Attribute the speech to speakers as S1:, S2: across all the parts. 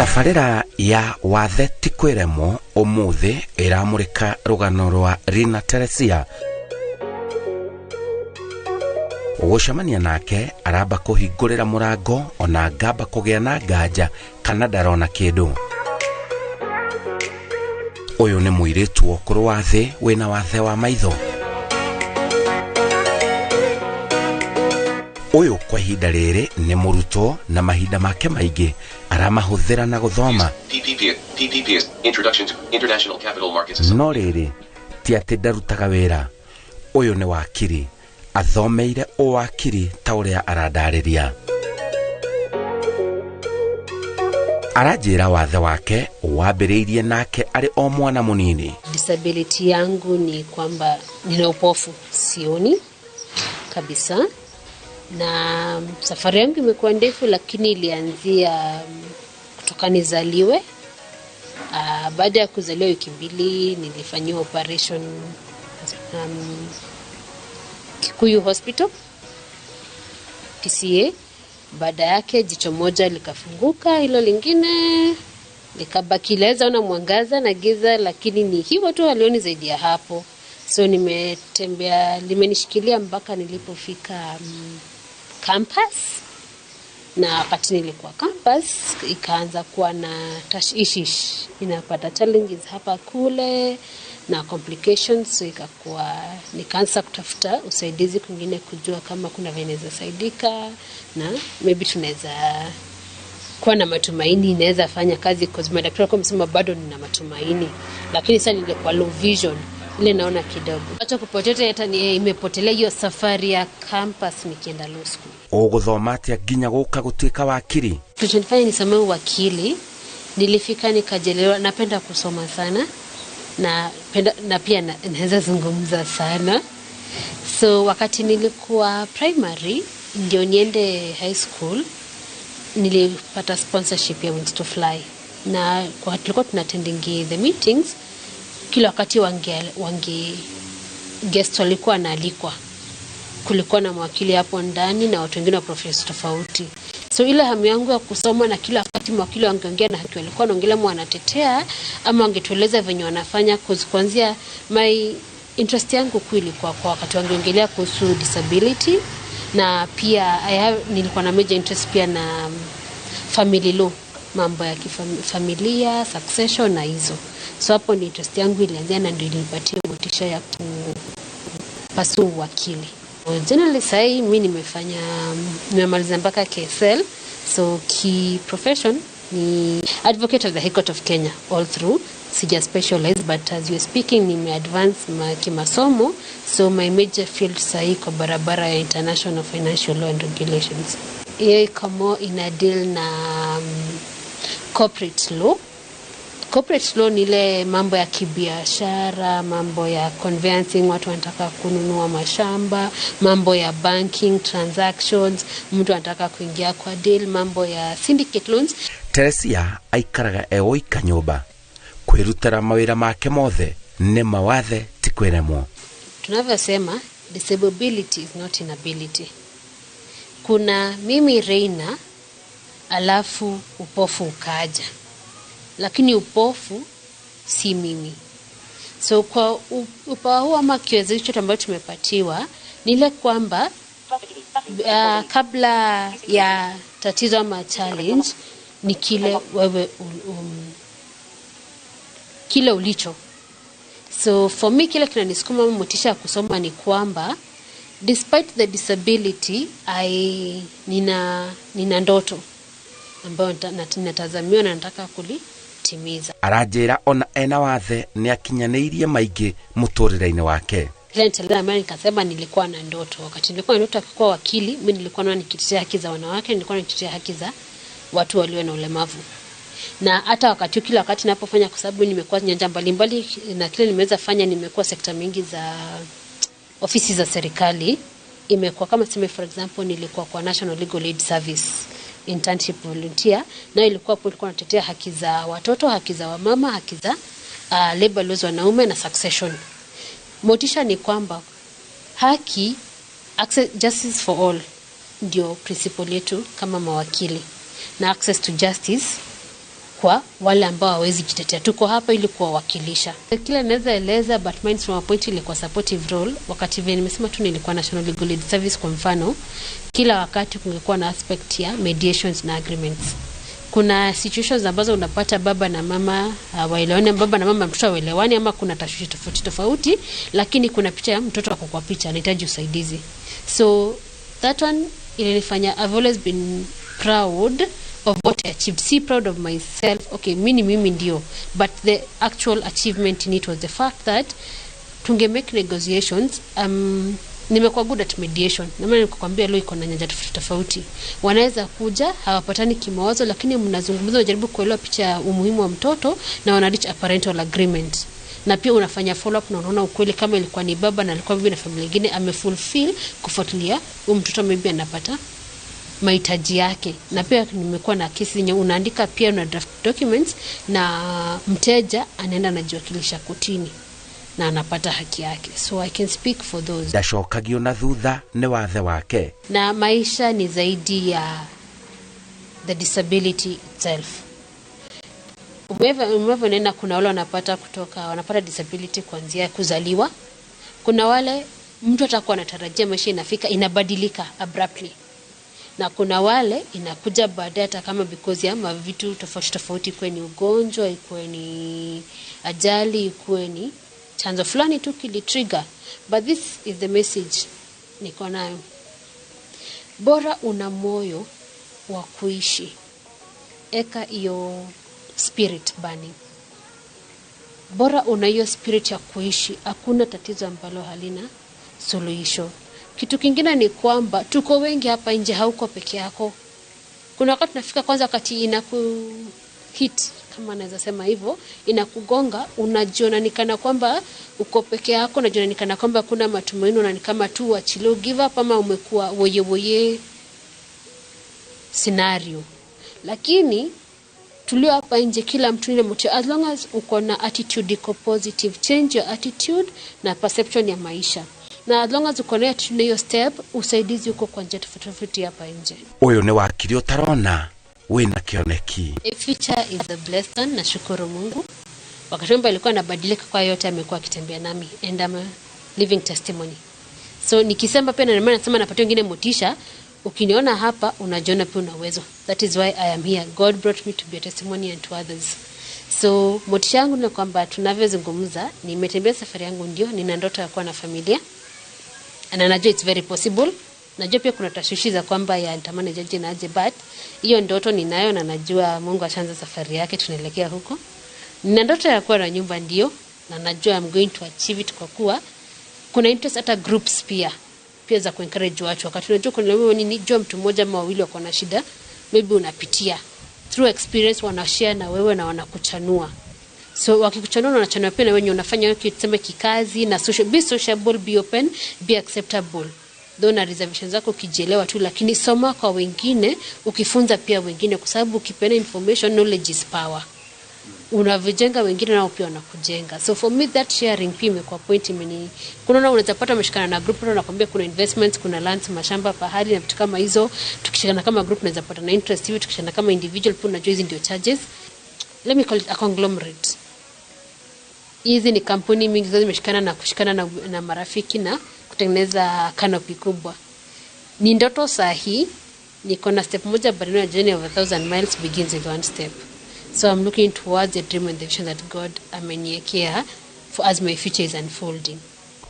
S1: Tabarĩra ya wathe ti kwĩremwo ũmũthĩ ĩramũrĩka rũgano rwa Linah Teresia. Gũcemania nake aramba kũhingũrĩra mũrango ona ngamba kũgĩa na nganja kana ndarona kĩndũ. Ũyũ nĩ mũirĩtu ũkũrũ wa thĩ wĩna wathe wa maitho. Ũyũ kwa ihinda rĩrĩ nĩ mũrutwo na mahinda make maingĩ aramahũthĩra na gũthoma. No rĩrĩ ti atĩ ndarutaga wĩra. Ũyũ nĩ wakiri, athomeire ũwakiri ta ũrĩa arandarĩria. Aranjĩra wathe wake wambĩrĩirie nake arĩ o mwana mũnini.
S2: Disability yangu ni kwamba nina upofu, sioni kabisa. Na safari yangu imekuwa ndefu, lakini ilianzia kutoka nizaliwe. Baada ya kuzaliwa wiki mbili nilifanyiwa operation Kikuyu Hospital PCA. Baada yake jicho moja likafunguka, hilo lingine likabaki, laweza ona mwangaza na giza, lakini ni hivyo tu, alioni zaidi ya hapo. So nimetembea, limenishikilia mpaka nilipofika campus. Na wakati nilikuwa campus ikaanza kuwa na tashishi, inapata challenges hapa kule na complications, so ikakuwa nikaanza kutafuta usaidizi kwingine kujua kama kuna veneza saidika na maybe tunaweza kuwa na matumaini inaweza fanya kazi, kwa sababu daktari wamesema bado nina matumaini, lakini sasa nilikuwa low vision, ile naona kidogo. Acha kupotea hata ni imepotelea hiyo safari ya campus nikienda law school.
S1: Ũgũthoma atĩa nginya gũka gũtuĩka wakiri?
S2: Kilichonifanya nisome wakili, nilifika nikajelewa, napenda kusoma sana na pia naweza zungumza sana. So wakati nilikuwa primary ndio niende high school, nilipata sponsorship ya Wings to Fly. Na kwa tulikuwa tunatendingi the meetings, kila wakati wange guest walikuwa naalikwa. Kulikuwa na mwakili hapo ndani na watu wengine wa profesa tofauti. So ile hamu yangu ya kusoma, na kila wakati mwakili wangeongea na haki walikuwa wanaongelea mwanatetea ama wangetueleza venye wanafanya, kuanzia my interest yangu kweli kwa wakati wangeongelea kuhusu disability. Na pia nilikuwa na major interest pia na family law, mambo ya kifamilia, succession na hizo. So hapo ni interest yangu ilianzia na ndio ilinipatia motisha ya kupasua wakili. Generally sai mimi nimemaliza mpaka KSL, so key profession ni advocate of the High Court of Kenya all through. Sija specialize, but as you are speaking nime advance kimasomo, so my major field sai kwa barabara ya international financial law and regulations. Yeye kama ina deal na corporate law. Corporate law ni ile mambo ya kibiashara, mambo ya conveyancing, watu wanataka kununua mashamba, mambo ya banking transactions, mtu anataka kuingia kwa deal, mambo ya syndicate loans. Teresia aikaraga eoika nyumba, kwirutira mawira make mothe nĩma wathe ti kwĩremwo. Tunavyosema disability is not inability. Kuna mimi Reina alafu upofu ukaja, lakini upofu si mimi. So kwa upawa huu ama kiwezo hicho ambacho tumepatiwa ni ile kwamba kabla ya tatizo ama challenge ni kile wewe kile ulicho. So for me kile kinanisukuma motisha ya kusoma ni kwamba despite the disability nina ndoto ambayo natazamiwa na nataka kulitimiza. Aranjĩra ona ena wathe ni akinyanĩirie maingĩ mũtũrĩre-inĩ wake. Nikasema nilikuwa na ndoto. Wakati nilikuwa na ndoto kuwa wakili, mimi nilikuwa naona nikitetea haki za wanawake, nilikuwa nikitetea haki za watu walio na ulemavu. Na hata wakati kila wakati ninapofanya, kwa sababu nimekuwa nyanja mbalimbali na kile nimeweza fanya, nimekuwa sekta mingi za ofisi za serikali. Imekuwa kama sema for example nilikuwa kwa National Legal Aid Service internship volunteer, na ilikuwa natetea haki za watoto, haki za wamama, haki za labor laws wanaume na succession. Motisha ni kwamba haki, access, justice for all ndio principle yetu kama mawakili, na access to justice kwa wale ambao hawezi jitetea. Tuko hapa ili kuwawakilisha. Kila naweza eleza, but mine from a point ile kwa supportive role. Wakati vile nimesema tu nilikuwa National Legal Aid Service kwa mfano, kila wakati kungekuwa na aspect ya mediations na agreements. Kuna situations ambazo unapata baba na mama waelewani, baba na mama mtoto waelewani, ama kuna tofauti tofauti, lakini kuna picha ya mtoto wako kwa picha anahitaji usaidizi. So that one ilinifanya, I've always been proud of what I achieved. See, proud of myself. Okay, mimi ndio, but the actual achievement in it was the fact that tunge make negotiations. Nimekuwa good at mediation. Na maana nikukwambia leo iko na nyanja tofauti. Wanaweza kuja hawapatani kimawazo, lakini mnazungumza, unajaribu kuelewa picha ya umuhimu wa mtoto na wana reach a parental agreement. Na pia unafanya follow up na unaona ukweli kama ilikuwa ni baba na alikuwa bibi na familia nyingine amefulfill kufuatilia mtoto maybe anapata mahitaji yake. Na pia nimekuwa na kesi yenye unaandika pia na draft documents na mteja anaenda anajiwakilisha kotini na anapata haki yake. So I can speak for those.
S1: Ndacokagio na thutha ni wathe wake.
S2: Na maisha ni zaidi ya the disability itself. Umewe nena kuna wale wanapata disability kuanzia kuzaliwa. Kuna wale mtu atakuwa anatarajia maisha inafika inabadilika abruptly. Na kuna wale inakuja baadaye hata kama because ya mavitu tofauti kwa ni ugonjwa, ikuwe ni ajali, ikuwe ni chanzo fulani tu kili trigger. But this is the message niko nayo. Bora una moyo wa kuishi. Eka hiyo spirit burning. Bora una hiyo spirit ya kuishi. Hakuna tatizo ambalo halina suluhisho. Kitu kingine ni kwamba tuko wengi hapa nje, hauko peke yako. Kuna wakati tunafika kwanza wakati hit, kama naweza sema hivyo, inakugonga, unajiona ni kana kwamba uko peke yako, unajiona ni kana kwamba kuna matumaini, na ni kama tu achilo give up ama umekuwa woye scenario. Lakini tulio hapa nje kila mtu ni mtu, as long as uko na attitude iko positive, change your attitude na perception ya maisha. Na as long as uko na hiyo step, usaidizi uko kwa njia tofauti hapa nje.
S1: Uyu ni Wakiri utarona wina kioneki.
S2: A future is a blessing, na shukuru Mungu. Wakati mambo yalikuwa yanabadilika kwa yote amekuwa akitembea nami, and I'm a living testimony. So nikisema pia na maana nasema napata wengine motisha, ukiniona hapa unajiona pia una uwezo. That is why I am here. God brought me to be a testimony and to others. So motisha yangu ni kwamba tunavyozungumza, nimetembea safari yangu ndio, nina ndoto ya kuwa na familia. Na najua it's very possible. Najua pia kuna tashwishi za kwamba ya nitamani jaji na aje, but hiyo ndoto ninayo na najua Mungu ashaanza safari yake, tunaelekea huko. Nina ndoto ya kuwa na nyumba ndio, na najua I'm going to achieve it kwa kuwa kuna interest hata groups pia za kuencourage watu. Wakati unajua kuna wewe ni jua mtu mmoja ama wawili wako na shida, maybe unapitia through experience, wanashare na wewe na wanakuchanua. So wakikuchanua wanachanua pia na wewe unafanya wewe tuseme kikazi na social, be sociable, be open, be acceptable. Dona reservations zako ukijielewa tu, lakini soma kwa wengine, ukifunza pia wengine, kwa sababu ukipeana information, knowledge is power. Unavyojenga wengine nao pia wanakujenga. So for me that sharing pia imekuwa point imeni. Kuna unaweza pata mshikana na group, nakwambia kuna investments, kuna lands, mashamba, pahali na vitu kama hizo. Tukishikana kama group unaweza pata na interest hivi, tukishikana kama individual pia unajua hizi ndio charges. Let me call it a conglomerate. Hizi ni kampuni mingi zote zimeshikana na kushikana na marafiki na kutengeneza canopy kubwa. Ni ndoto sahihi, niko na step moja, but a journey of 1,000 miles begins with one step. So I'm looking towards the dream and the vision that God ameniwekea for as my future is unfolding.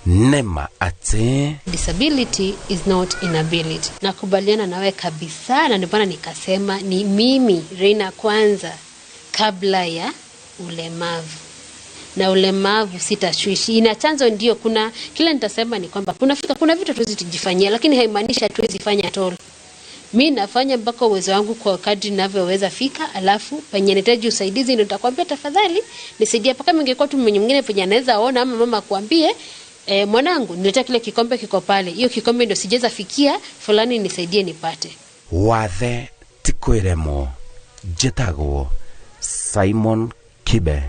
S1: Nĩma ati
S2: disability is not inability. Nakubaliana nawe kabisa, na ndio maana nikasema ni mimi Reina kwanza kabla ya ulemavu. Na ulemavu sitashwishi. Ina chanzo ndio, kuna kila nitasema ni kwamba kuna vitu tuzijifanyia, lakini haimaanishi hatuwezi fanya at all. Mimi nafanya mpaka uwezo wangu kwa kadri ninavyoweza fika, alafu penye nahitaji usaidizi ndio nitakwambia tafadhali nisaidie. Paka mingekuwa tu mwingine penye anaweza ona ama mama akwambie mwanangu niletea kile kikombe kiko pale, hiyo kikombe ndio sijeza fikia, fulani nisaidie nipate.
S1: Wathe tikwiremo jetagwo Simon Kibe.